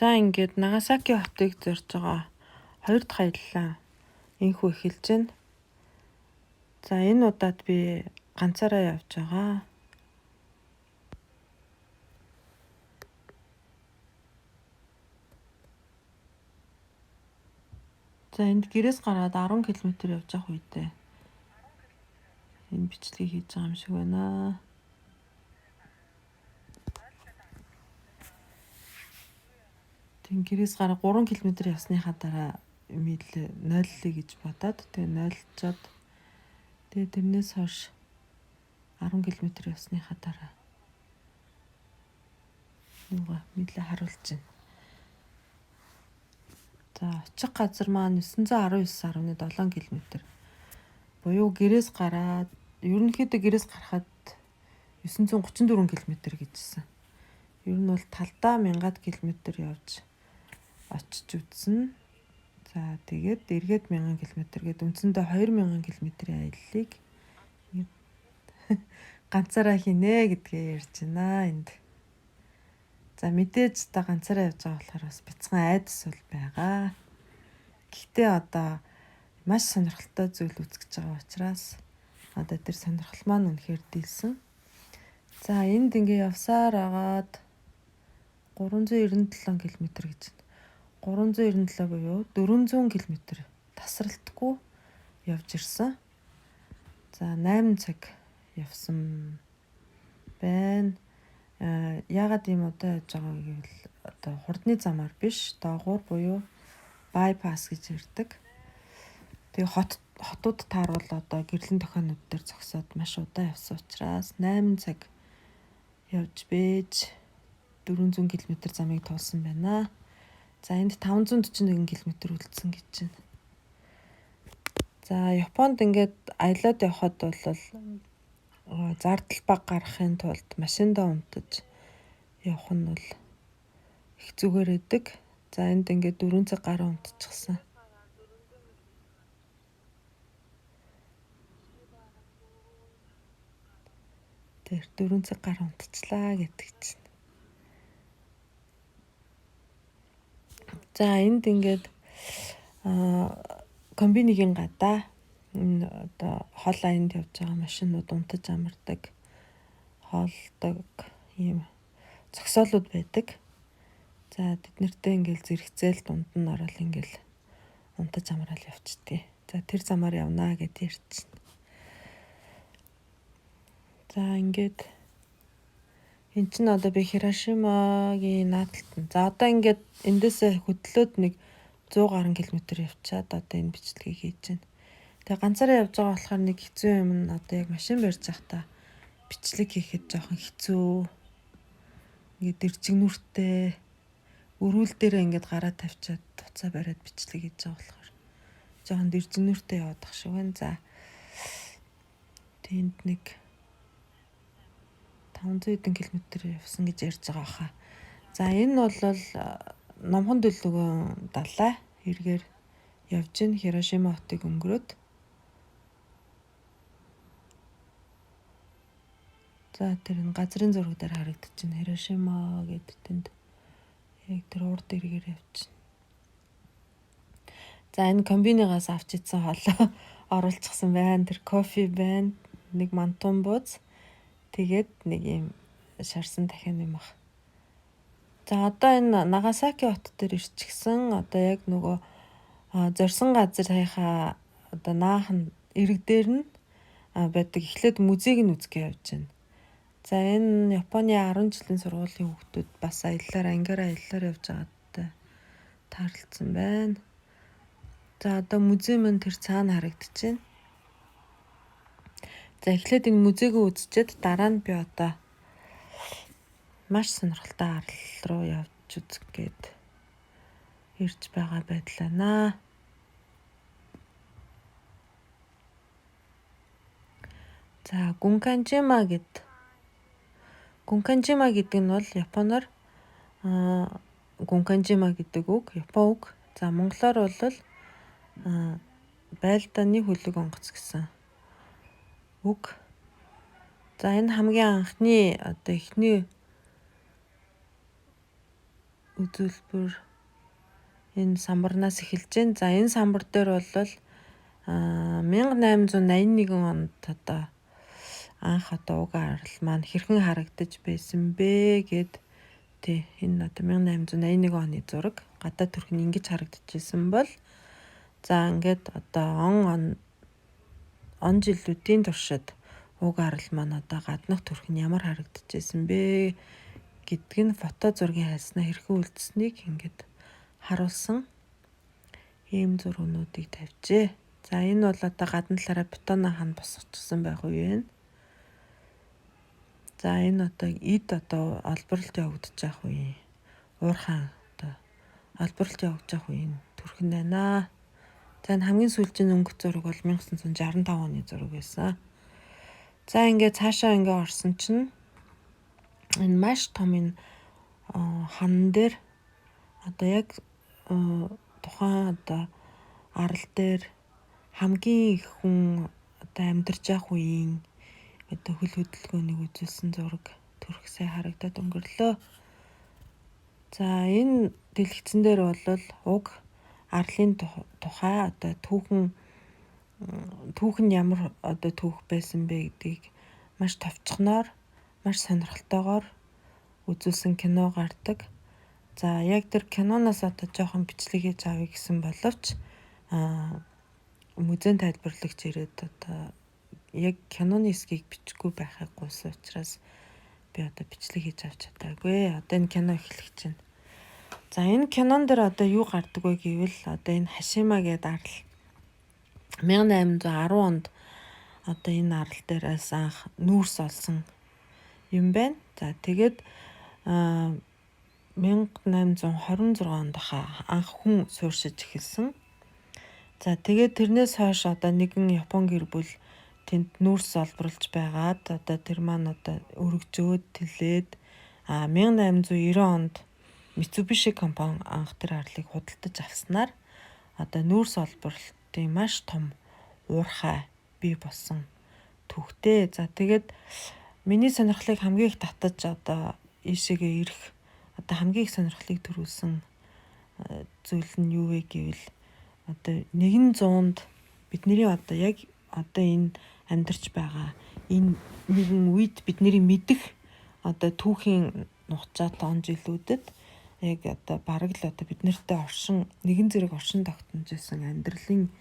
За ингээд Нагасаки хотыг зорж байгаа 2 дахь аяллаа энхүү эхэлж байна. За энэ удаад би ганцаараа явж байгаа. За энд гэрээс гараад 10 км явж явах үедээ энэ бичлэгийг хийж байгаа юм шиг байна. Тэг гэрээс гараад 3 км явсныхаа дараа нойллоо гэж бодоод тэгээ нойлчоод тэгээ тэрнээс хойш 10 км явсныхаа дараа мэдлээ харуулж байна. За очих газар маань 919.7 км. Буюу гэрээс гараад ерөнхийдөө гэрээс гарахад 934 км гэжсэн. Ер нь бол талдаа 1000 км явж очиж үзсэн. За тэгээд эргээд 1000 км гээд үндсэндээ 2000 км-ийн аяллыг ганцаараа хийнэ гэдгээ ярьж байна энд. За мэдээж та ганцаараа явж байгаа болохоор бас бяцхан айдас бол байгаа. Гэхдээ одоо маш сонирхолтой зүйл үзэж байгаа учраас одоо тэр сонирхол маань үнэхээр дийлсэн. За энд ингээ явсаар агаад 397 км гэж байна. 397 буюу 400 км тасралтгүй явж ирсэн. За 8 цаг явсан байна. Яагаад ийм одоо явж байгаа гэвэл одоо хурдны замаар биш, доогуур буюу байпасс гэж ярьдаг. Тэгээ хотууд таарвал одоо гэрлэн тохионууд дээр зогсоод маш удаан явсан учраас 8 цаг явж бэж 400 км замыг туулсан байна. За энд 541 км үлдсэн гэж байна. За Японд ингээд аялаад явхад бол зардал бага гаргахын тулд машиндаа унтаж явах нь бол их зүгээр байдаг. За энд ингээд 4 цаг гаруй унтчихсан. Тэр 4 цаг гаруй унтчлаа гэдэг чинь. За энд ингээд комбинигийн гадаа энэ одоо хол аянд явж байгаа машинууд унтаж амардаг, хоолдог ийм зогсоолууд байдаг. За тэд нартэй ингээл зэрэгцээл дунд нь ороод ингээл унтаж амраал явцдгийг. За тэр замаар явнаа гэдээ ярьчихна. За ингээд эн чинь одоо би Хирошимагийн наадталт. За одоо ингээд эндээсээ хөдлөөд нэг 100 гаруй км явчаад одоо энэ бичлэгийг хийж байна. Тэгээ ганцаараа явж байгаа болохоор нэг хэцүү юм нь одоо яг машин барьж байхдаа бичлэг хийхэд жоохон хэцүү. Ингээд дэрчигнүртэй өрүүл дээрээ ингээд гараа тавьчаад туцаа бариад бичлэг хийж байгаа болохоор жоохон дэрчигнүртэй яваад ах шиг байна. За тэнд нэг 500 хэдэн км явсан гэж ярьж байгаа хаа. За энэ бол Номхон Дэлгүүн далай эргээр явж ин Хирошима хотыг өнгөрөөд. За тэр энэ газрын зураг дээр харагдаж байна. Хирошима гэдэг тэнд яг тэр урд эргээр явж байна. За энэ комбинигаас авч идсэн хоолоо оруулчихсан байна. Тэр кофе байна. Нэг мантун бууз. Тэгээд нэг юм шарсан дахин юм ах. За одоо энэ Нагасаки хот дээр ирчихсэн. Одоо яг нөгөө зорьсон газар хаяхаа одоо наахан ирэг дээр нь байдаг. Эхлээд музейг нь үзгээ явж байна. За энэ Японы 10 жилийн сургуулийн хүүхдүүд бас ангиараа аяллаар явж байгаатай таарлцсан байна. За одоо музей маань тэр цаана харагдчихэв. За эхлээд энэ музейг үзчихэд дараа нь би одоо маш сонирхолтой арал руу явж үзэх гээд ирж байгаа байдлаа. За Гунканжима гэдэг нь бол японоор Гунканжима гэдэг үг, япон үг. За монголоор бол байлдааны хөлөг онгоц гэсэн үг. За энэ хамгийн анхны одоо эхний үзүүлбэр энэ самбарнаас эхэлж байна. За энэ самбар дээр бол 1881 онд одоо анх одоо уг арал маань хэрхэн харагдаж байсан бэ гэд тий энэ одоо 1881 оны зураг гадаад төрх нь ингэж харагдчихсан бол за ингээд одоо он жилүүдийн туршид уг арал маань одоо гаднах төрх нь ямар харагдчихсэн бэ гэдг нь фото зургийн хайснаа хэрхэн үлдсэнийг ингээд харуулсан ийм зургуудыг тавьжээ. За энэ бол одоо гадна талаараа бетон хан босгочихсон байх үе. За энэ одоо эд одоо олборлолт явагдаж байх үе. Уурхаан одоо олборлолт явагдаж байх үе төрхөн байна. За энэ хамгийн сүүлийн өнгө зураг бол 1965 оны зураг байсан. За ингээд цаашаа ингээд орсон чинь энэ маш том энэ хан дээр одоо яг тухайн одоо арал дээр хамгийн их хүн одоо амьдарч явах үеийн одоо хөл хөдөлгөөнийг үзүүлсэн зураг төрх сайн харагдаад өнгөрлөө. За энэ дэлгэцэн дээр бол уг арлын тухай одоо түүхэн ямар одоо түүх байсан бэ гэдгийг маш товчхоноор маш сонирхолтойгоор үзүүлсэн кино гардаг. За яг тэр киноноос одоо жоохон бичлэг хийж авъя гэсэн боловч музейн тайлбарлагч ирээд одоо яг киноны хэсгийг бичихгүй байхыг гуйсан учраас би одоо бичлэг хийж авч чадаагүй. Одоо энэ кино эхлэх чинь. За энэ кинон дээр одоо юу гардаг вэ гэвэл одоо энэ Хашима гэдэг арал 1810 онд одоо энэ арал дээрээс анх нүүрс олсон юм байна. За тэгээд 1826 онд анх хүн сууршиж эхэлсэн. За тэгээд тэрнээс хойш одоо нэгэн Япон гэр бүл тэнд нүүрс олборлж байгаад одоо тэр маань одоо өргөжөөд тэлээд 1890 онд Mitsubishi компани анх тэр арлыг худалдаж авснаар одоо нүүрс олборлолтын маш том уурхай бий болсон түүхтэй. За тэгээд миний сонирхлыг хамгийн их татаж одоо ийшээгээ ирэх одоо хамгийн их сонирхлыг төрүүлсэн зүйл нь юу вэ гэвэл одоо 100-д бидний одоо яг одоо энэ амьдарч байгаа энэ нэгэн үед бидний мэдэх одоо түүхийн нухацаатай он жилүүдэд яг одоо бараг л одоо бид нартай оршин нэгэн зэрэг оршин тогтнож байсан амьдралын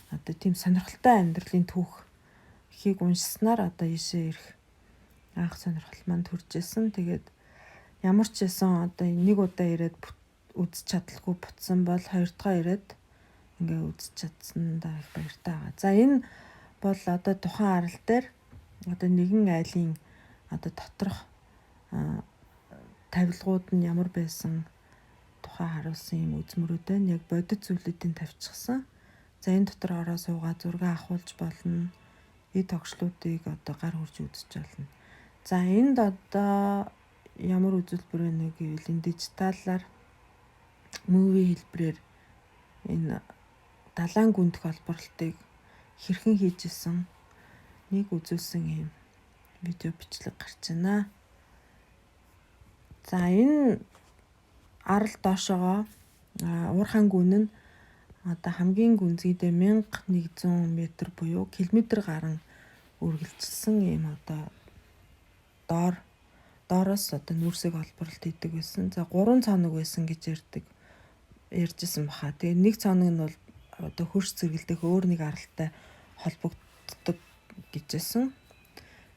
одоо тийм сонирхолтой амьдралын түүхийг уншсанаар одоо ийшээ ирэх анх сонирхол маань төрж исэн. Тэгээд ямар ч байсан одоо нэг удаа ирээд үзэж чадлагүй бутсан бол хоёр дахь ирээд ингээ үзэж чадсан даа баяртай байгаа. За энэ бол одоо тухайн арал дээр одоо нэгэн айлын одоо доторх тавилгууд нь ямар байсан тухай харуулсан юм үзмөрүүд байна. Яг бодит зүйлүүдийг тавьчихсан. За энэ дотор ороо суугаад зураг авахулж болно. Эд тогшлуудыг одоо гар хурж үзэж болно. За энд одоо ямар үзүүлбэр байна гэвэл энэ дижиталаар муви хэлбэрээр энэ далайн гүндх олборлолтыг хэрхэн хийж исэн нэг үзүүлсэн юм видео бичлэг гарч байна. За энэ арал доошогоо уурхаан гүн нь одоо хамгийн гүнзгийдээ 1100 м буюу километр гарan үргэлжилсэн юм одоо доороос одоо нүүрсийг олборлолт хийдэг байсан. За 3 цоног байсан гэж ярьжсэн баха. Тэгээ нэг цоног нь бол одоо хөрш зэрэгэлдэх өөр нэг аралтай холбогддог гэжсэн.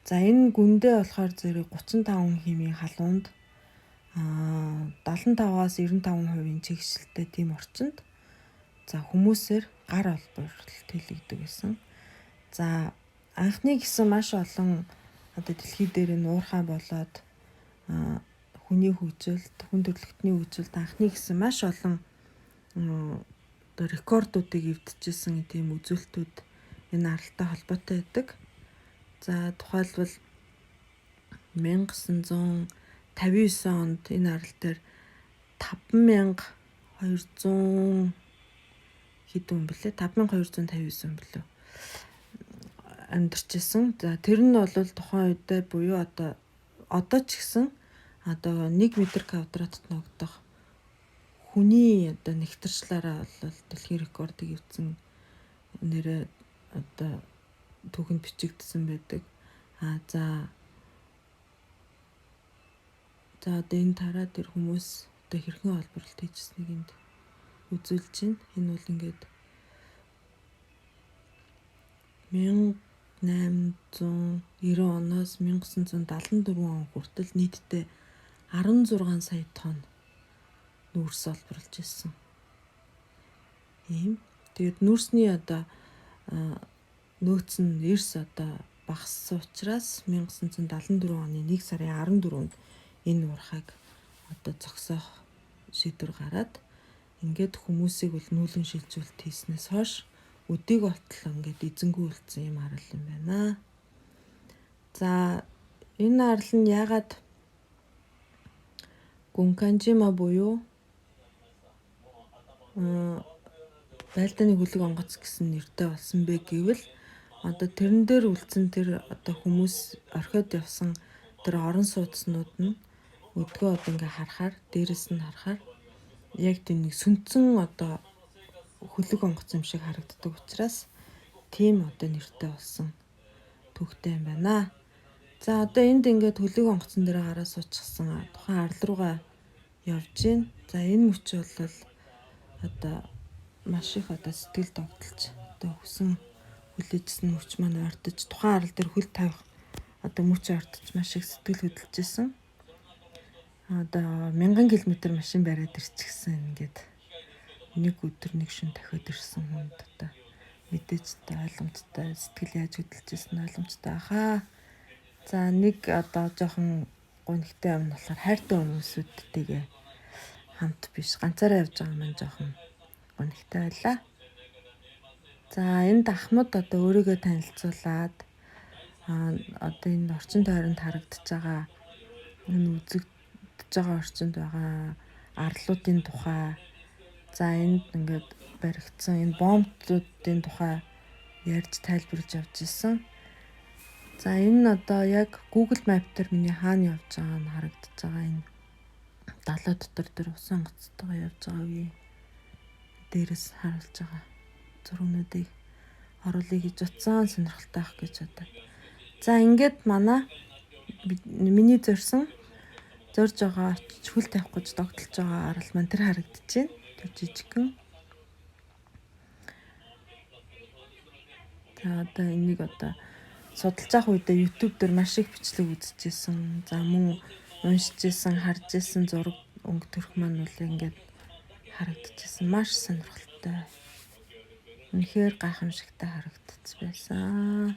За энэ гүндээ болохоор зэрэг 35 хэмийн халуунд 75-аас 95% чигшилтэй тийм орчинд за хүмүүсээр гар олборлолт хийлэгдэг байсан. За анхны гисэн маш олон одоо дэлхий дээр нь уурхай болоод хүний хөгжилд, хүн төрөлхтний хөгжилд анхны гисэн маш олон одоо рекордуудыг эвдчихсэн тийм үзүүлэлтүүд энэ аралтай холбоотой байдаг. За тухайлбал 1959 онд энэ арал дээр 5200 хэдэн бэлээ 5259 билүү амьдарч исэн. За тэр нь бол тухайн үедээ буюу одоо ч гэсэн одоо 1 м квадратт ногдох хүний одоо нэгтэрчлаараа бол дэлхийн рекордыг эвдсэн нэрээ одоо түүхэнд бичигдсэн байдаг. За одоо энэ тараа тэр хүмүүс одоо хэрхэн олборлолт хийжсэнийг энд үзүүлж байна. Энэ бол ингээд 1890 оноос 1974 он хүртэл нийтдээ 16 сая тонн нүүрс олборлож ирсэн. Ийм. Тэгээд нүүрсний одоо нөөц нь эрс одоо багассан учраас 1974 оны 1 сарын 14-нд энэ уурхайг одоо зогсоох шийдвэр гараад ингээд хүмүүсийг бол нүүлгэн шилжүүлэлт хийснээс хойш өдийг болтол ингээд эзэнгүй болсон юм харал юм байна. За энэ харал нь ягаад Гүнканжима буюу байлдааны хөлөг онгоц гэсэн нэртэй болсон бэ гэвэл одоо тэрэн дээр үлдсэн тэр одоо хүмүүс орхиод явсан тэр орон сууцнууд нь өдгөө одоо ингээ харахаар дээрэс нь харахаар яг тийм нэг сүнцэн одоо хөлөг онгоц юм шиг харагддаг учраас тийм одоо нэртэй болсон түүхтэй юм байна. За одоо энд ингээд хөлөг онгоцон дээр гараа суучихсан тухайн арал руугаа явж гин. За энэ мөч бол одоо маш их одоо сэтгэл догдолж одоо хүсэн хүлээжсэн мөч маань ойртож тухайн арал дээр хөл тавих одоо мөч ойртож маш их сэтгэл хөдлөжсэн. Одоо 1000 км машин бариад ирчихсэн ингээд нэг өдөр нэг шөнө дахиад ирсэн хүнд одоо мэдээж та ойлгомжтой сэтгэл яаж хөдлөжсэн ойлгомжтой ахаа. За нэг одоо жоохон гонхтой юм болохоор хайртай хүмүүсүүдтэйгээ хамт биш ганцаараа явж байгаа маань жоохон гонхтой байлаа. За энд ахмад одоо өөрийгөө танилцуулаад одоо энэ орчин тойронд харагдаж байгаа энэ үзэгдэж байгаа орчинд байгаа арлуудын тухай за энд ингээд баригдсан энэ бомбуудын тухай ярьж тайлбарлаж явж исэн. За энэ нь одоо яг Google Map дээр миний хаана явж байгаа нь харагдаж байгаа энэ далай дотор тэр усан гоцтойгоо явж байгаа үе дээрээс харуулж байгаа зургуудыг оруулъя гэж утсан сонирхолтой ах гэж бодоод. За ингээд миний зорж байгаа хөл тавих гэж тогтолж байгаа арал маань тэр харагдаж байна. Тэр жижигхэн. За одоо энийг одоо судалж авах үедээ YouTube дээр маш их бичлэг үзчихсэн. За мөн уншижсэн, харжсэн зураг өнгө төрх маань бол ингээд харагдчихсан. Маш сонирхолтой. Үнэхээр гайхамшигтай харагдаж байсан.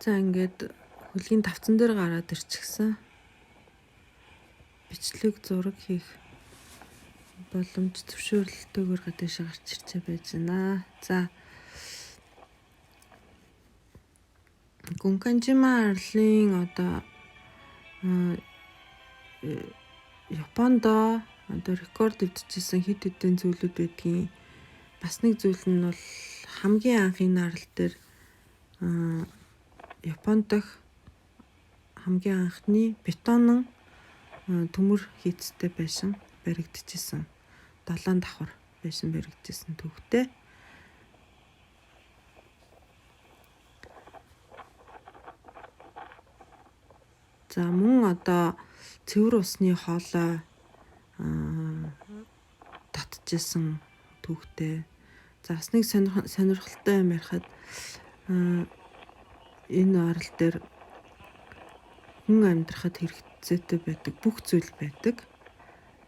За ингээд хөлгийн тавцан дээр гараад ирчихсэн. Бичлэг зураг хийх боломж зөвшөөрлөлтөөр гадаашаа гарч ирчээ байж байна. За Гүнканжима арлын одоо Японд одоо рекорд дэвтжсэн хэд хэдэн зүйлүүд байдгийн. Бас нэг зүйл нь бол хамгийн анх энэ арал дээр Японд дахь хамгийн анхны бетонон төмөр хийцтэй байсан баригдчихсэн. 7 давхар байсан баригдчихсэн төвхтэй. За мөн одоо цэвэр усны хоолой татчихсан төвхтэй. За бас нэг сонирхолтой юм ярихад энэ арал дээр хүн амьдрахад хэрэгцээтэй байдаг бүх зүйл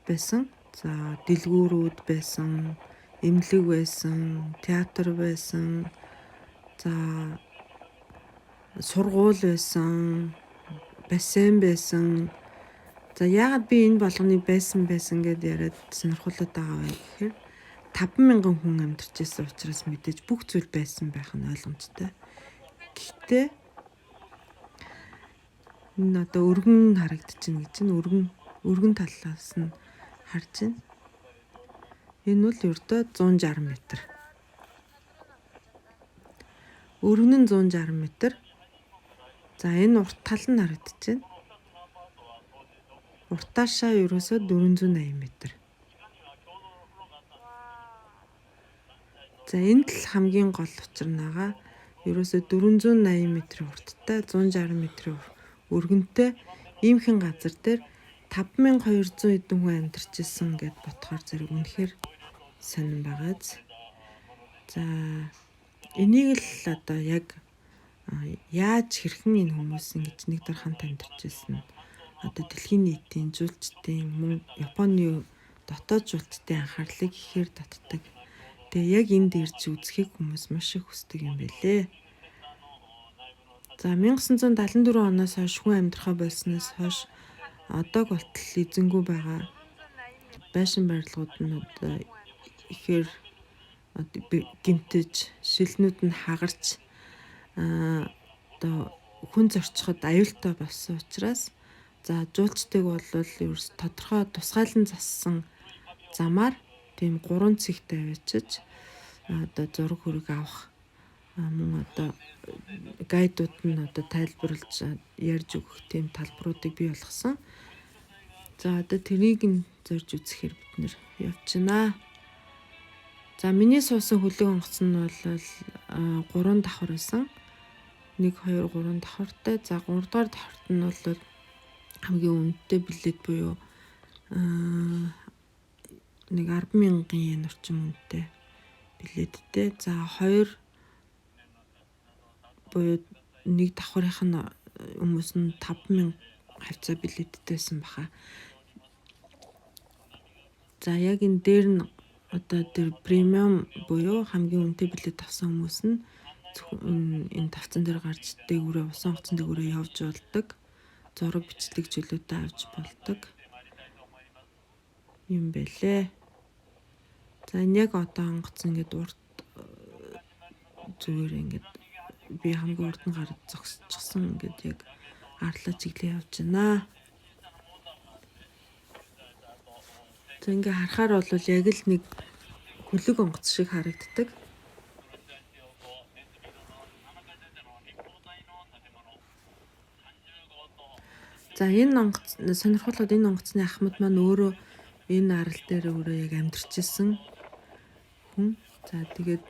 байсан. За дэлгүүрүүд байсан, эмнэлэг байсан, театр байсан, за сургууль байсан, бассейн байсан. За яагаад би энэ болгоны байсан гэдээ яриад сонирхолтой байгаа вэ гэхээр 50000 хүн амьдарч байсан учраас мэдээж бүх зүйл байсан байх нь ойлгомжтой. Гэхдээ энэ одоо өргөн харагдаж байна гэж нь өргөн талаас нь харж байна. Энэ бол ердөө 160 м. Өргөн нь 160 м. За энэ урт тал нь харагдаж байна. Уртаашаа ерөөсөө 480 м. За энд л хамгийн гол учир нагаа ерөөсөө 480 м-ийн урттай 160 м-ийн өргөнтэй иймхэн газар дээр 5200 хэдэн хүн амьдарч исэн гэд бодохоор зэрэг үнэхээр сонирн байгааз. За энийг л одоо яг яаж хэрхэн энэ хүмүүс ингэж нэг дор хамт амьдарч исэн одоо дэлхийн нийтийн жуулчдын мөн Японы дотоод жуулчдын анхаарлыг ихээр татдаг. Тэгээ яг энд ирж үзхийг хүмүүс маш их хүсдэг юм байлээ. За 1974 оноос хойш хүн амьдрахаа болсноос хойш одоо болтол эзэнгүй байгаа байшин барилгууд нь одоо ихээр гимтэж, шилнүүд нь хагарч одоо хүн зорчиход аюултай болсон учраас за жуулчдыг бол ерөөс тодорхой тусгайлан зассан замаар тийм 3 цэгт авчиж одоо зураг хөрөг авах мөн одоо гайдууд нь одоо тайлбарлаж ярьж өгөх тийм талбаруудыг бий болгосон. За одоо тэрийг нь зорж үзэхээр бид нэр явчихнаа. За миний суусан хөлөг онгоц нь бол 3 давхар байсан. 1 2 3 давхартай. За 3 дахь давхарт нь бол хамгийн үнэтэй билет буюу нэг 10,000 yen орчим үнэтэй билеттэй. За 2 буюу нэг давхрынх нь хүмүүс нь 5,000 хавцаа билеттэйсэн баха. За яг энэ дээр нь одоо тэр премиум буюу хамгийн үнэтэй билет авсан хүмүүс нь энэ тавцан дээр гарч дээгүүрээ усан онгоцон дээгүүрээ явж болдог. Зураг бичлэг чөлөөтэй авч болдог юм бэлээ. За энэ яг одоо онгоц ингээд урд зүгээр ингээд би хамгийн урд нь гараад зогсчихсан ингээд яг арлаа чиглээ явж байна. За ингээ харахаар бол яг л нэг хөлөг онгоц шиг харагддаг. За энэ онгоц сонирхолтой энэ онгоцны ахмад маань өөрөө энэ арал дээр өөрөө яг амьдарч исэн хүн. За тэгээд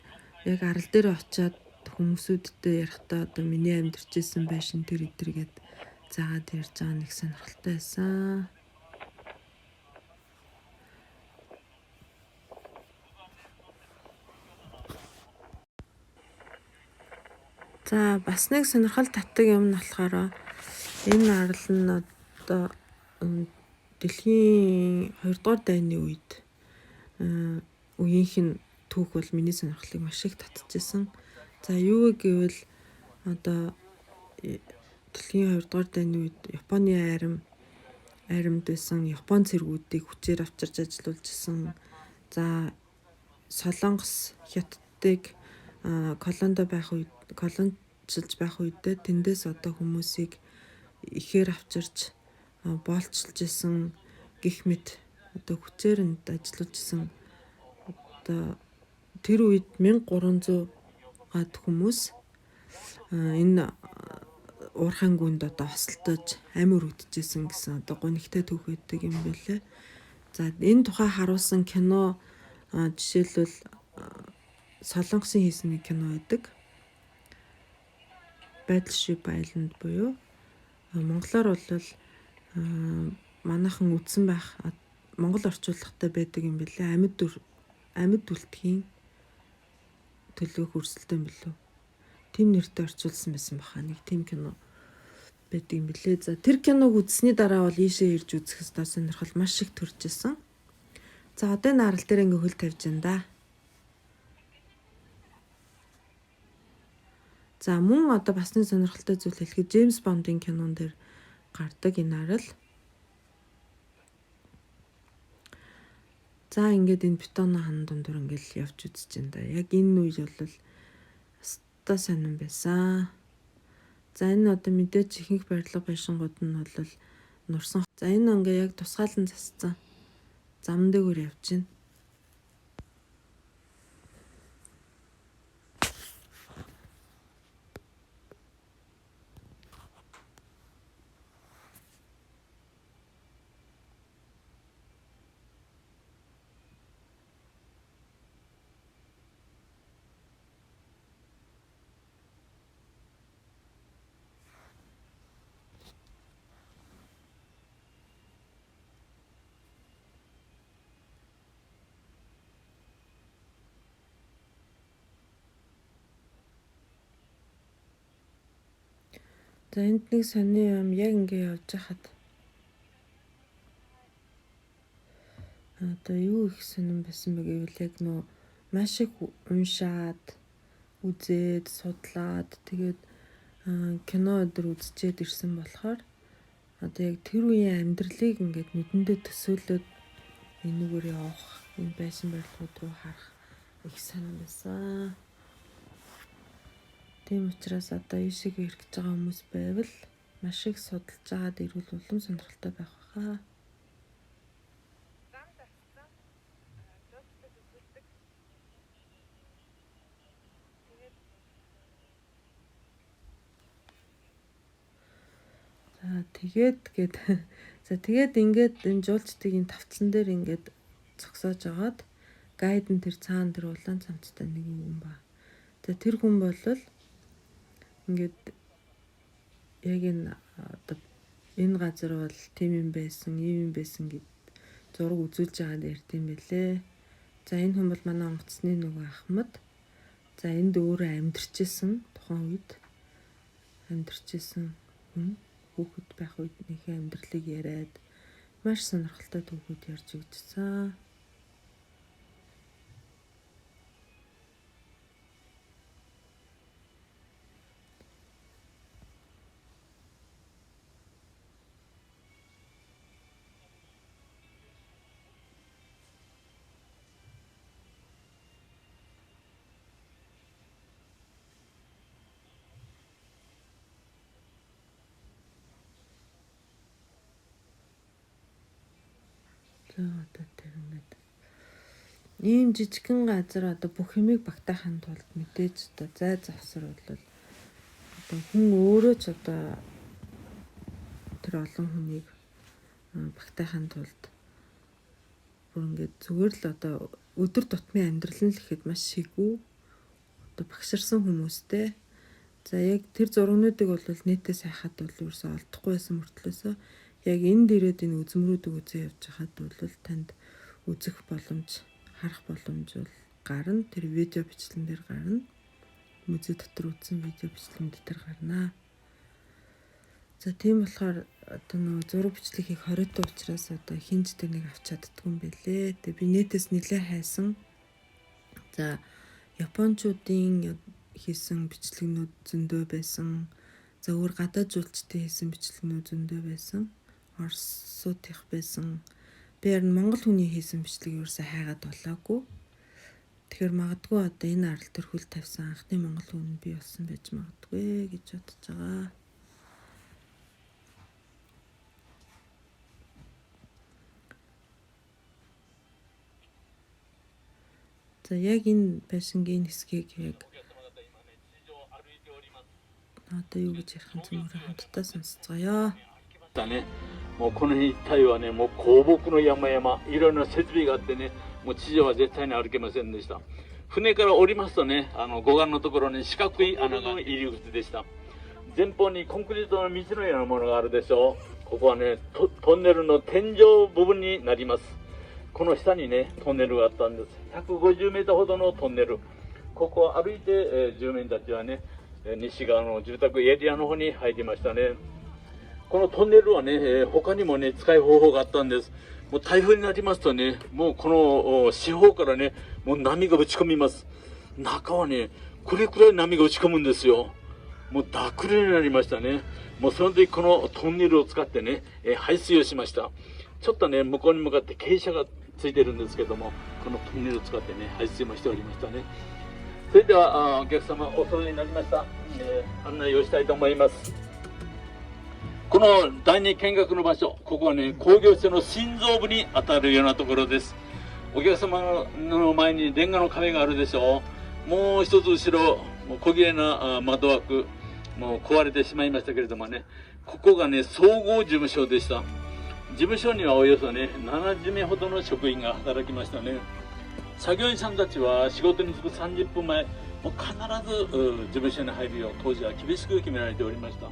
яг арал дээр очиад хүмүүсүүдтэй ярихдаа одоо миний амьдарч исэн байшин тэр эдэргээд заагаад ярьж байгаа нэг сонирхолтой байсан. За бас нэг сонирхол татдаг юм нь болохоор энэ арал нь одоо дэлхийн 2 дугаар дайны үед үеийнх нь түүх бол миний сонирхлыг маш их татчихсан. За юу гэвэл одоо дэлхийн 2 дугаар дайны үед Японы аримд байсан Япон цэргүүдийг хүчээр авчирч ажилуулж исэн. За Солонгос Хятадыг колончилж байх үедээ тэндээс одоо хүмүүсийг ихээр авчирч боолчилж исэн гих мэт одоо хүчээр нь ажиллаж исэн. Одоо тэр үед 1300 гад хүмүүс энэ уурхайн гүнд одоо хосолтож амь өргөдөжсэн гэсэн одоо гонигтай түүх байдаг юм байлээ. За энэ тухай харуулсан кино жишээлбэл Солонгосын хийсэн нэг кино байдаг. Battleship Island буюу монголоор бол манайхан үтсэн байх монгол орчуулгатай байдаг юм билээ. Амьд үлдэхийн төлөөх өрсөлдөөн билүү. Тим нэртэй орчуулсан байсан баха. Нэг тим кино байдаг юм билээ. За тэр киног үзсний дараа бол ийшээ ирж үзэх хэвээр сонирхол маш их төрж исэн. За одоо энэ арал дээр ингээ хөл тавьж байна да. За мөн одоо бас нэг сонирхолтой зүйл хэлэхэд Джеймс Бондын кинон дээр гардаг энэ арал. За ингээд энэ бетонны хан дундуур ингээл явж үзэж байна да. Яг энэ үе бол өстой сонирн байсан. За энэ одоо мэдээж ихэнх барилга байшингууд нь бол нурсан. За энэ ингээ яг тусгаалan засцсан. Зам дээгүүр явж байна. За энд нэг сони юм яг ингээ явж хахад одоо юу их сонирн байсан бэ гэвэл яг нөө маш их уншаад үзээд судлаад тэгээд кино өдр үзчихэд ирсэн болохоор одоо яг тэр үеийн амьдралыг ингээд нүдэндээ төсөөлөд энэгээр явах энэ байсан байдлууд руу харах их сонирн байсан. Тийм учраас одоо ийшээ ирэх гэж байгаа хүмүүс байвал маш их судалж агаад ирвэл улам сонирхолтой байх баха. Тэгээд ингээд энэ жуулчдын тавцсан дээр ингээд зогсоож агаад гайд нь тэр цаана тэр улаан цамцтай нэг хүн ба. За тэр хүн бол ингээд яг энэ газар бол тийм юм байсан, ийм юм байсан гэд зураг үзүүлж байгаад ярьдсан байлээ. За энэ хүн бол манай онгоцны нөгөө ахмад. За энд өөрөө амьдарчээсэн тухайн үед амьдарчээсэн хүн. Хүүхэд байх үед нэг амьдралыг яриад маш сонирхолтой түүхүүд ярьж өгдсөн. Одоо тэр ингээд ийм жижигхэн газар одоо бүх юмыг багтаахын тулд мэдээж одоо зай завсар бол одоо хүн өөрөө ч одоо тэр олон хүнийг багтаахын тулд бүр ингээд зүгээр л одоо өдөр тутмын амьдрал нь л ихэд маш шигүү одоо багширсан хүмүүстэй. За яг тэр зургнуудыг бол нийтээс хайхад бол ерөөсөө олдохгүй байсан мөртлөөсөө яг энд ирээд энэ үзмрүүдийг үзээ явж хахад бол танд үзэх боломж, харах боломж бол гарна. Тэр видео бичлэн дээр гарна. Музей дотор үзсэн видео бичлэнд дээр гарнаа. За тийм болохоор одоо нөгөө зураг бичлэг хийх хориотой учраас одоо хинж тэрнийг авч чаддгүй юм бэлээ. Тэгээ би нэтээс нэлээ хайсан. За японочдын хийсэн бичлэгнүүд зөндөө байсан. За өөр гадаад жуулчдын хийсэн бичлэгнүүд зөндөө байсан. Оросуудынх байсан. Би харин монгол хүний хийсэн бичлэг ерөөсөө хайгаад болоогүй. Тэгэхээр магадгүй одоо энэ арал төрхөл тавьсан анхны монгол хүн би болсон байж магадгүй гэж бодож байгаа. За яг энэ байшингийн хэсгийг яг одоо юу гэж ярих юм цөмөр хамтдаа сонсцгоё. もうこの一帯はね、もう広木の山々、いろいろな設備があってね、もう地上は絶対に歩けませんでした。船から降りますとね、護岸のところに四角い穴が入り口でした。前方にコンクリートの道のようなものがあるでしょう。ここはね、トンネルの天井部分になります。この下にね、トンネルがあったんです。150メーターほどのトンネル。ここを歩いて、住民たちはね、西側の住宅エリアの方に入りましたね。このトンネルはね、他にもね、使い方法があったんです。もう台風になりますとね、もうこの四方からね、もう波が打ち込みます。中はね、これくらい波が打ち込むんですよ。もう濁流になりましたね。もうその時このトンネルを使ってね、排水をしました。ちょっとね、向こうに向かって傾斜がついてるんですけども、このトンネルを使ってね、排水もしておりましたね。それではお客様お揃いになりました。案内をしたいと思います。この第二見学の場所、ここはね、工業施設の心臓部に当たるようなところです。お客様の前にレンガの壁があるでしょう。もう一つ後ろ、もう小綺麗な窓枠、もう壊れてしまいましたけれどもね、ここがね、総合事務所でした。事務所にはおよそね、70名ほどの職員が働きましたね。作業員さんたちは仕事に着く30分前、もう必ず事務所に入るよう当時は厳しく決められておりました。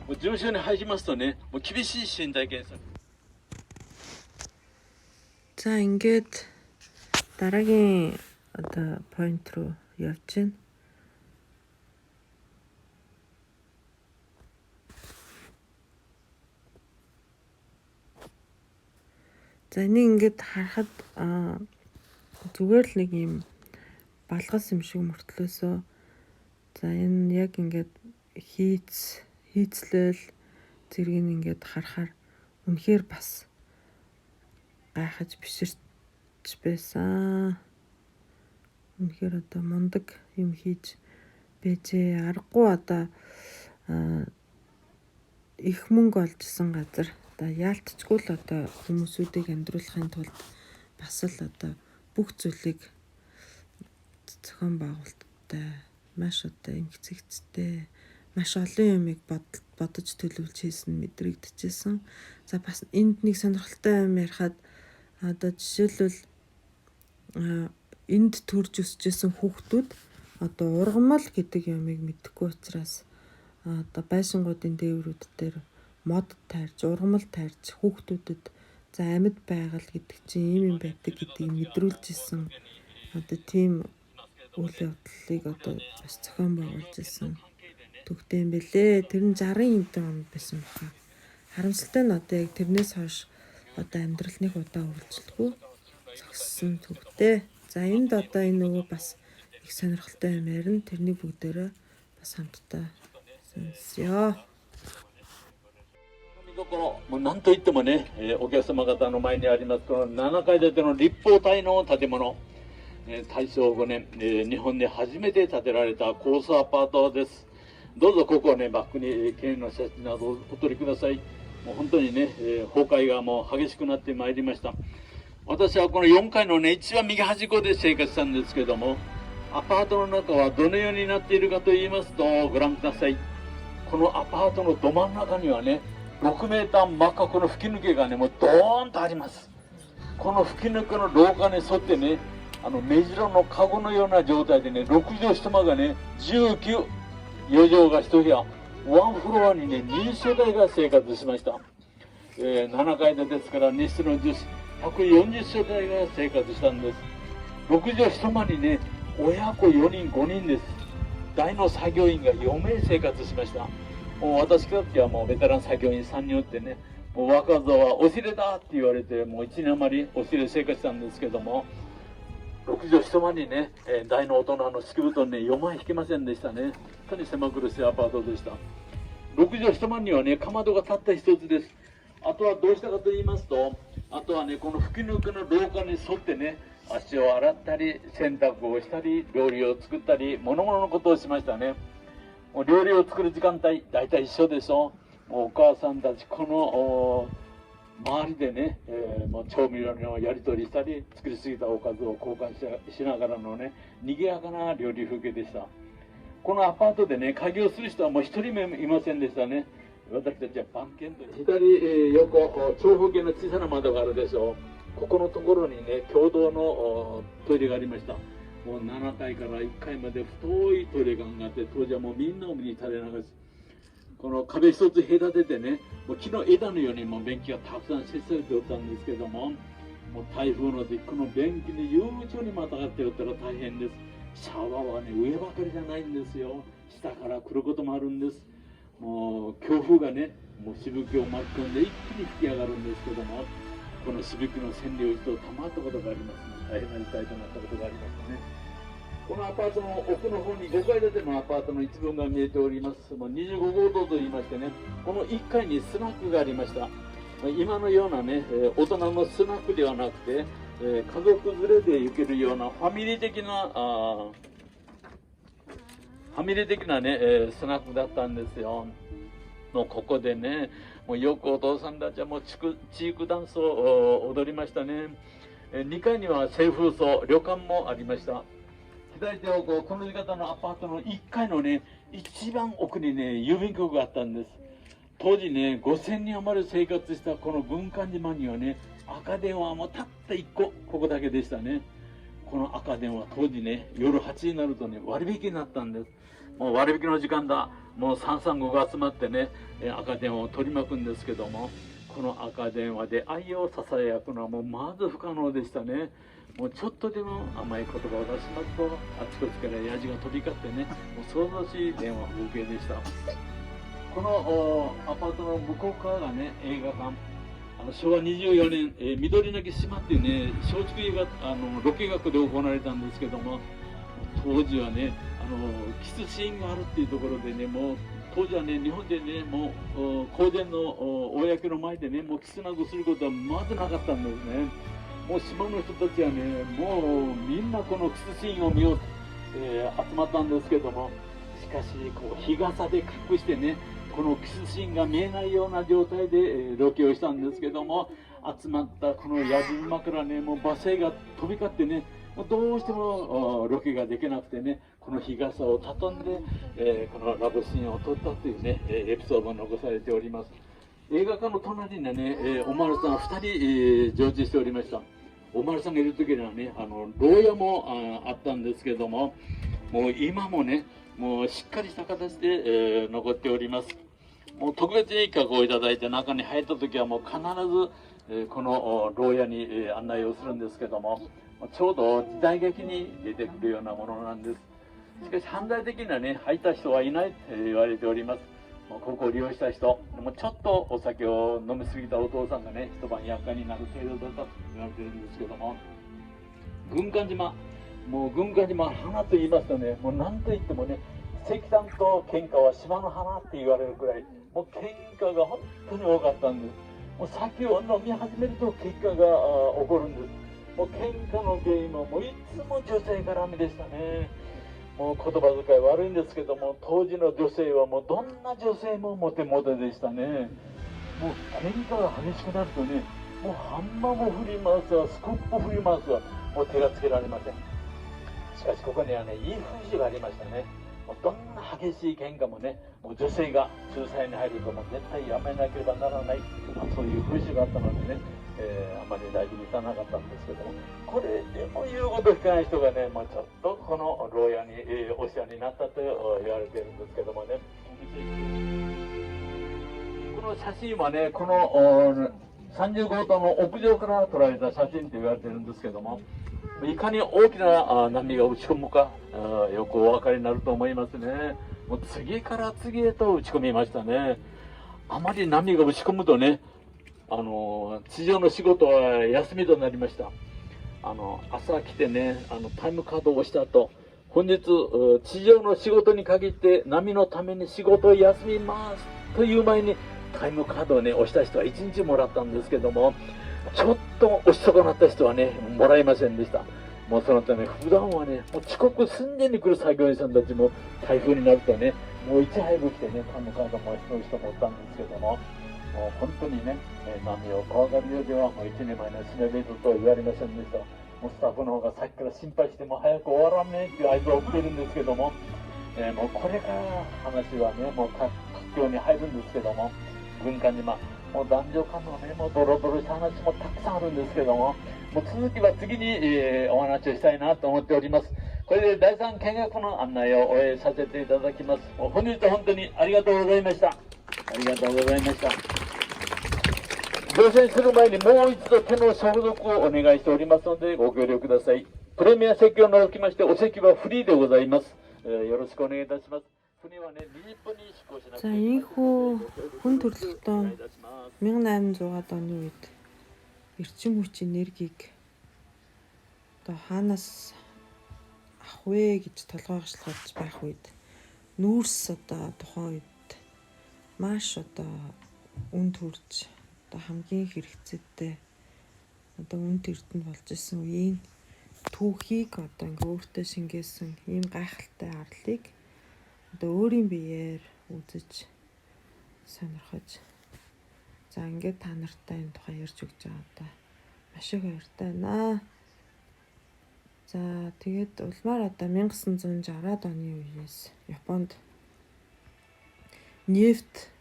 事務所に入りますとね、もう厳しい身体検査。 За ингээд дараагийн одоо point руу явж байна. За энийг ингээд харахад зүгээр л нэг юм балгас юм шиг мөртлөөсөө. За энэ яг ингээд хийцлэл зэргийг ингээд харахаар үнэхээр бас гайхаж биширч байсан. Үнэхээр одоо мундаг юм хийж бэжээ. Аргагүй одоо их мөнгө олжсэн газар одоо яалтчгүй л одоо хүмүүсүүдийг амьдруулахын тулд бас л одоо бүх зүйлийг зохион байгуулалттай маш одоо эмгцэгцтэй маш олон юмыг бодож төлөвлөж хийсэн мэдрэгдэжсэн. За бас энд нэг сонирхолтой юм ярихад одоо жишээлбэл энд төрж өсөжсэн хүүхдүүд одоо ургамал гэдэг ямыг мэдэхгүй учраас одоо байшингуудын дээврүүд дээр мод тайрж, ургамал тайрж хүүхдүүдэд за амьд байгаль гэдэг чинь ийм юм байдаг гэдгийг мэдрүүлж исэн. Одоо тийм үйл явдлыг одоо бас зохион байгуулж исэн төгтэй юм бэлээ. Тэр нь 60 онд байсан баха. Харамсалтай нь одоо яг тэрнээс хойш одоо амьдралных удаа үргэлжлэхгүй зогссон төгтэй. За энд одоо энэ нөгөө бас их сонирхолтой юм ярина. Тэрний бүгдээрээ бас хамтдаа сонсё. ところもう何といってもね、お客様方の前にありますこの7階建ての立方体の建物、大正5年、日本で初めて建てられた高層アパートです。どうぞここをねバックに記念の写真などをお撮りください。もう本当にね、崩壊がもう激しくなってまいりました。私はこの4階のね一番右端っこで生活したんですけども、アパートの中はどのようになっているかと言いますと、ご覧ください。このアパートのど真ん中にはね6メーター真っ赤の吹き抜けがねもうドーンとあります。この吹き抜けの廊下に沿ってね目白のカゴのような状態でね6畳一間がね19、4畳が1部屋、ワンフロアにね20世帯が生活しました。7階建てですから日数の女子140世帯が生活したんです。6畳一間にね親子4人5人です。大の作業員が4名生活しました。もう私たちはもうベテラン作業員3人おってね、もう若造はお尻だって言われてもう1年余りお尻生活したんですけども、6畳一間にね大の大人の敷布団ね4枚引けませんでしたね。本当に狭苦しいアパートでした。6畳一間にはねかまどがたった一つです。あとはどうしたかと言いますと、あとはねこの吹き抜けの廊下に沿ってね足を洗ったり洗濯をしたり料理を作ったり諸々のことをしましたね。もう料理を作る時間帯大体一緒でしょ。もうお母さんたちこの周りでね、もう調味料のやり取りしたり作りすぎたおかずを交換しながらのね賑やかな料理風景でした。このアパートでね開業する人はもう一人もいませんでしたね。私たちは番犬と左横長方形の小さな窓があるでしょう。ここのところにね共同のトイレがありました。もう7階から1階まで太いトイレがあって、当時はもうみんな海に垂れ流し、この壁一つ隔ててねもう木の枝のようにもう便器がたくさん設置されておったんですけども、もう台風の時この便器に悠長にまたがっておったら大変です。シャワーはね上ばかりじゃないんですよ。下から来ることもあるんです。もう強風がねもうしぶきを巻き込んで一気に吹き上がるんですけども、このしぶきの線量一度たまったことがあります。大変な事態となったことがありますね。このアパートの奥の方に5階建てのアパートの一部が見えております。もう25号棟といいましてね、この1階にスナックがありました。今のようなね大人のスナックではなくて、家族連れで行けるようなファミリー的なね、スナックだったんですよ。もうここでねもうよくお父さんたちはもうチークダンスを踊りましたね。2階には清風荘旅館もありました。左手をこの字型のアパートの1階のね一番奥にね郵便局があったんです。当時ね5000人余り生活したこの軍艦島にはね赤電話もたった1個ここだけでしたね。この赤電話当時ね夜8時になるとね割引になったんです。もう割引の時間だ、もう335が集まってね赤電話を取り巻くんですけども、この赤電話で愛をささやくのはもうまず不可能でしたね。もうちょっとでも甘い言葉を出しますとあちこちからヤジが飛び交ってねもう想像しい電話風景でした。このアパートの向こう側がね映画館、昭和24年、緑なき島っていうね、松竹映画ロケ学で行われたんですけども、当時はね、キスシーンがあるっていうところでね、もう当時はね、日本でね、もう公然の公の前でね、もうキスなどすることはまずなかったんですね。もう島の人たちはね、もうみんなこのキスシーンを見ようと、集まったんですけども、しかしこう日傘で隠してね、このキスシーンが見えないような状態で、ロケをしたんですけども、集まったこの矢島からね、もう罵声が飛び交ってね、もうどうしてもロケができなくてね、この日傘を畳んで、このラブシーンを撮ったというね、エピソードが残されております。映画館の隣にね、おまるさん2人、常駐しておりました。おまるさんがいる時にはね、牢屋もあったんですけども、もう今もね、もうしっかりした形で、残っております。もう特別に企画をいただいて中に入った時はもう必ず、この牢屋に、案内をするんですけども、ちょうど時代劇に出てくるようなものなんです。しかし犯罪的にはね、入った人はいないと言われております。もうここを利用した人、もうちょっとお酒を飲み過ぎたお父さんがね、一晩厄介になる程度だったと言われてるんですけども、軍艦島、もう軍艦島花と言いますとね、もう何と言ってもね、石炭と喧嘩は島の花って言われるくらい、もう喧嘩が本当に多かったんです。もう酒を飲み始めると結果が起こるんです。もう喧嘩の原因ももういつも女性絡みでしたね。もう言葉遣い悪いんですけども、当時の女性はもうどんな女性もモテモテでしたね。もう喧嘩が激しくなるとね、もうハンマーも振り回すわ、スコップ振り回すわ、もう手がつけられません。しかしここにはね、いい風習がありましたね。もうどんな激しい喧嘩もね、もう女性が仲裁に入るともう絶対やめなければならない、そういう風習があったのでね、あまり大事にさなかったんですけども、これでも言うこと聞かない人がね、もうちょっとこの牢屋に、お世話になったと言われているんですけどもね。この写真はね、この30号棟の屋上から撮られた写真と言われているんですけども、いかに大きな波が打ち込むかよくお分かりになると思いますね。もう次から次へと打ち込みましたね。あまり波が打ち込むとね、地上の仕事は休みとなりました。朝来てね、タイムカードを押した後、本日地上の仕事に限って波のために仕事を休みますという前にタイムカードをね押した人は1日もらったんですけども、ちょっと押し損なった人はねもらえませんでした。もうそのため普段はね、もう遅刻寸前に来る作業員さんたちも台風になるとね、もういち早く来てねタイムカードも押し人もおったんですけども、もう本当にね、波を怖がるようではもう1年前のシナリオと言われませんでした。もうスタッフの方がさっきから心配しても早く終わらねえっていう合図を送っているんですけども、もうこれから話はね、もう佳境に入るんですけども、軍艦島、もう男女間のね、もうドロドロした話もたくさんあるんですけども、もう続きは次に、お話をしたいなと思っております。これで第3見学の案内を終えさせていただきます。もう本日は本当にありがとうございました。ありがとうございました。乗船する前にもう一度手の消毒をお願いしておりますのでご協力ください。プレミア席を除きましてお席はフリーでございます。よろしくお願いいたします。船はね、20分に出港しなくて За ийхүү хүн төрөлхтөн 1800-аад оны үед эрчим хүч энергийг одоо хаанаас авах вэ гэж толгойгочлоход байх үед нүүрс одоо тухайн үед маш одоо үнд хүрж одоо хамгийн хэрэгцээтэй одоо үнд эрдэнэ болж исэн үеийн түүхийг одоо ингээ өөртөө шингээсэн ийм гайхалтай арлыг одоо өөрийн биеэр үзэж сонирхож, за ингээд та нартай энэ тухай ярьж өгч байгаа одоо маш их баяртай байна. За тэгээд улмаар одоо 1960-аад оны үеэс Японд нефт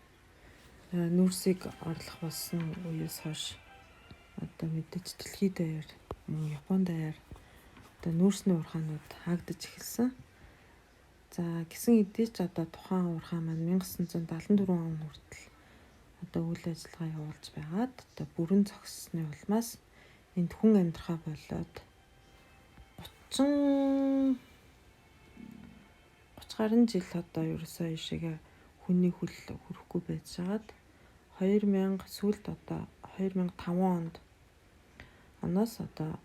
нүүрсийг орлох болсон үеэс хойш одоо мэдээж дэлхийд даяар мөн Японд даяар одоо нүүрсний урхаанууд хаагдаж эхэлсэн. За гисэн хэдий ч одоо тухайн урхаа маань 1974 он хүртэл одоо үйл ажиллагаа явуулж байгаад одоо бүрэн зогссны улмаас энд хүн амьдрахаа болоод 30 гаруй жил одоо ерөөсөө ишээгээ хүний хөл хүрэхгүй байж байгаад 2000 сүүлд одоо 2005 оноос одоо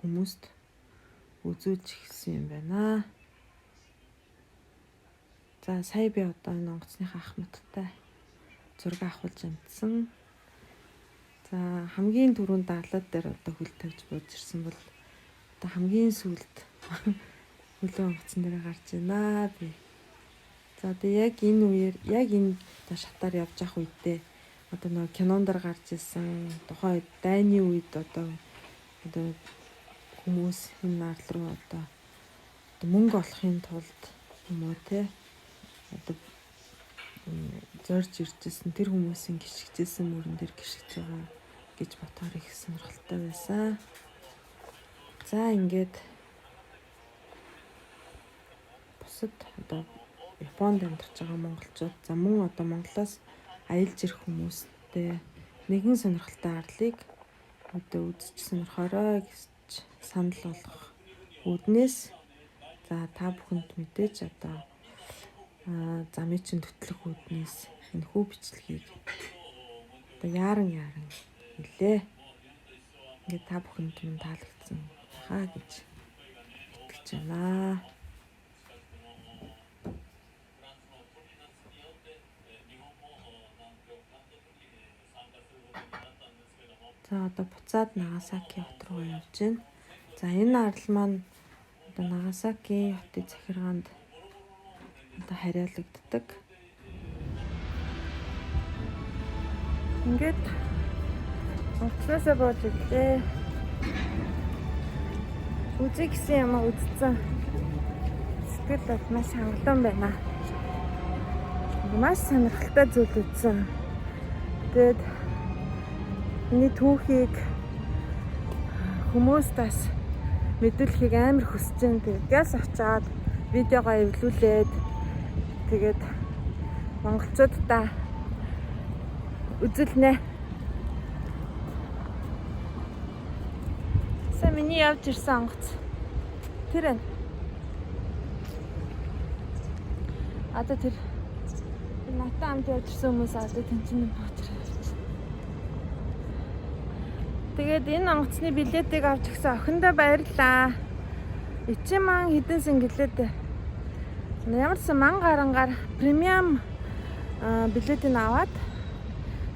хүмүүст үзүүлж эхэлсэн юм байна. За сая би одоо энэ онгоцныхаа ахмадтай зураг авахулж амтсан. За хамгийн түрүүнд даалаад дээр одоо хөл тавьж бууж ирсэн бол одоо хамгийн сүүлд хөлөө онгоцон дээр гарч байна би. За одоо яг энэ үеэр яг энэ одоо шатаар явж явах үедээ одоо нэг кинонд гарч ирсэн тухайн дайны үед одоо хүмүүс энэ нарл руу одоо мөнгө олохын тулд юм уу те одоо зорж иржсэн тэр хүмүүсийн гიშгчээсэн мөрөн дээр гიშгэж байгаа гэж бодохоор их сонирхолтой байсан. За ингээд бусад одоо Японд амьдарч байгаа монголчууд за мөн одоо Монголоос аялж ирэх хүмүүстэй нэгэн сонирхолтой арлыг одоо үзэж сонирхорой гэж санал болгох үүднээс за та бүхэнд мэдээж одоо замын чин төтлөх үүднээс энэ хүү бичлэгийг одоо яаран хэлээ. Ингээд та бүхэнд минь таалагдсан хаа гэж итгэж байна. За одоо буцаад Нагасаки хот руу явж байна. За энэ арал маань одоо Нагасаки хотын захиргаанд одоо хариалагддаг. Ингээд онгоцноосоо бууж ирлээ. Үзье гэсэн юм үзсэн. Сэтгэл бод маш хангалуун байна. Маш сонирхолтой зүйл үзсэн. Тэгээд миний түүхийг хүмүүстээс мэдүүлэхийг амар хүсэж байна. Тэгээд газ очоод видеогоо эвлүүлээд тэгээд монголчуудаа үзүүлнэ. Сая миний явж ирсэн онгоц. Тэр энэ. Одоо тэр натаа амт явж ирсэн хүмүүс одоо тэнцэн баатар. Тэгээд энэ онгоцны билетийг авч өгсөн охиндоо баярлалаа. Ичиман хэдэн сэнгэлээд ямарсан 1000 гарангаар премиум билетийг аваад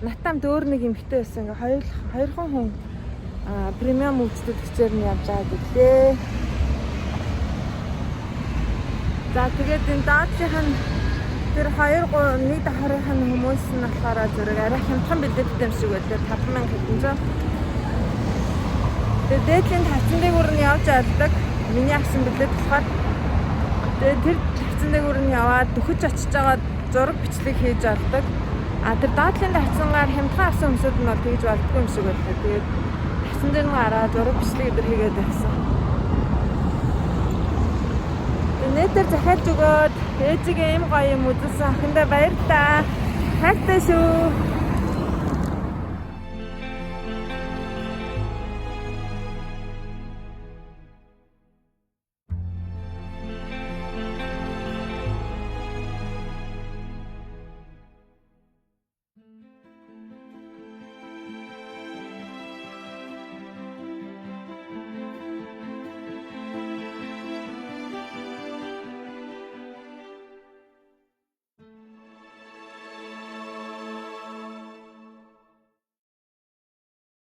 натамд өөр нэг эмэгтэй байсан. Ингээ хоёрхан хүн премиум үйлчлэгчээр нь явж байгаа гэлээ. За тэгээд энэ доотлийнх нь тэр 2-3 нэг давхрынхаа хүмүүс нь болохоор зэрэг арай хямдхан билеттэй юм шиг байлаа. 5500. Тэгээд дээдлийн тавцан дээгүүр нь явж алдаг. Миний авсан билет болохоор тэгээд тэр тавцан дээгүүр нь яваад дөхөж очиж байгаа зураг бичлэг хийж алдаг. Тэр доотлын тавцангаар хямдхан авсан хүмүүсд нь бол тэгж болдгоо юм шиг байлаа. Тэгээд тавцан дээр нь гараад зураг бичлэг өдр хийгээд байсан. Нэтэр захиалж өгөөд ээжигээ ийм гоё юм үзүүлсэн охиндоо баярлалаа. Хайртай шүү.